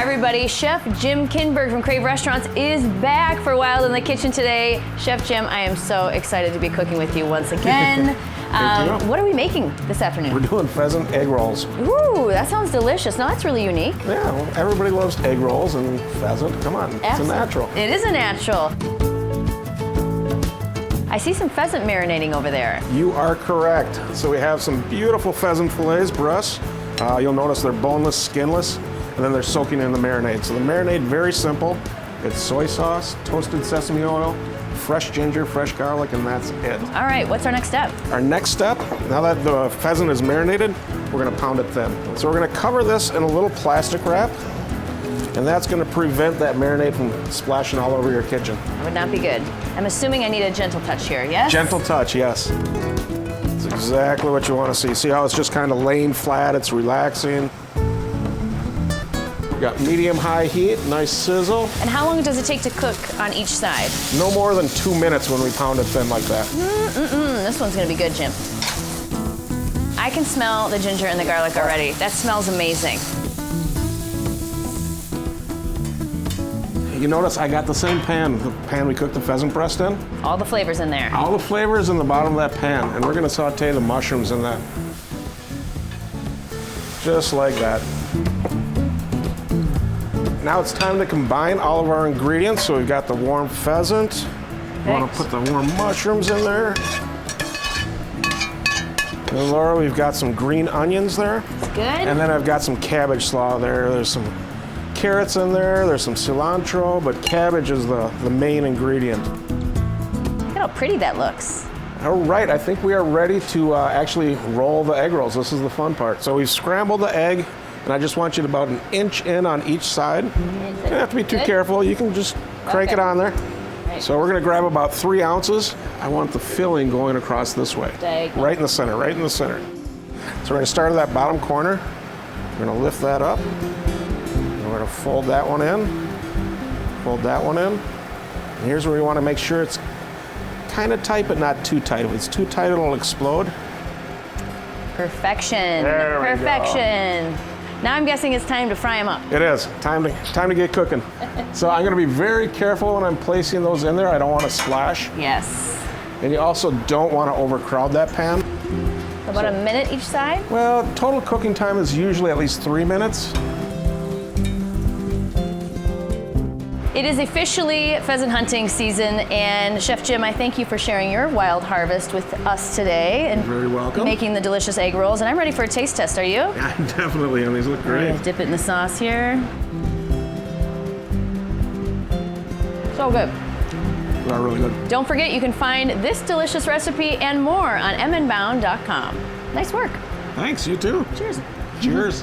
Hi everybody, Chef Jim Kinberg from Crave Restaurants is back for Wild in the Kitchen today. Chef Jim, I am so excited to be cooking with you once again. Thank you. What are we making this afternoon? We're doing pheasant egg rolls. Ooh, that sounds delicious. No, that's really unique. Yeah, well, everybody loves egg rolls and pheasant. Come on, it's a natural. It is a natural. I see some pheasant marinating over there. You are correct. So we have some beautiful pheasant fillets, breasts. You'll notice they're boneless, skinless, and then they're soaking in the marinade. So the marinade, very simple. It's soy sauce, toasted sesame oil, fresh ginger, fresh garlic, and that's it. All right, what's our next step? Our next step, now that the pheasant is marinated, we're gonna pound it thin. So we're gonna cover this in a little plastic wrap, and that's gonna prevent that marinade from splashing all over your kitchen. That would not be good. I'm assuming I need a gentle touch here, yes? Gentle touch, yes. That's exactly what you wanna see. See how it's just kind of laying flat, it's relaxing. Got medium-high heat, nice sizzle. And how long does it take to cook on each side? No more than 2 minutes when we pound it thin like that. This one's gonna be good, Jim. I can smell the ginger and the garlic already. That smells amazing. You notice I got the same pan, the pan we cooked the pheasant breast in. All the flavors in there. All the flavors in the bottom of that pan, and we're gonna saute the mushrooms in that. Just like that. Now it's time to combine all of our ingredients. So we've got the warm pheasant. We want to put the warm mushrooms in there. And Laura, we've got some green onions there. It's good. And then I've got some cabbage slaw there. There's some carrots in there. There's some cilantro, but cabbage is the main ingredient. Look at how pretty that looks. All right, I think we are ready to actually roll the egg rolls. This is the fun part. So we've scrambled the egg. And I just want you to about 1 inch in on each side. You don't have to be too careful. You can just crank it on there. Right. So we're gonna grab about 3 ounces. I want the filling going across this way. Right in the center, right in the center. So we're gonna start at that bottom corner. We're gonna lift that up. And we're gonna fold that one in. Fold that one in. And here's where we wanna make sure it's kind of tight, but not too tight. If it's too tight, it'll explode. Perfection. There we Perfection. Now I'm guessing it's time to fry them up. It is. Time to get cooking. So I'm gonna be very careful when I'm placing those in there. I don't want to splash. Yes. And you also don't want to overcrowd that pan. About a minute each side? Well, total cooking time is usually at least 3 minutes. It is officially pheasant hunting season, and Chef Jim, I thank you for sharing your wild harvest with us today. And You're very welcome. Making the delicious egg rolls, and I'm ready for a taste test. Are you? Yeah, definitely, and these look great. Dip it in the sauce here. So good. They're really good. Don't forget, you can find this delicious recipe and more on mnbound.com. Nice work. Thanks, you too. Cheers. Cheers.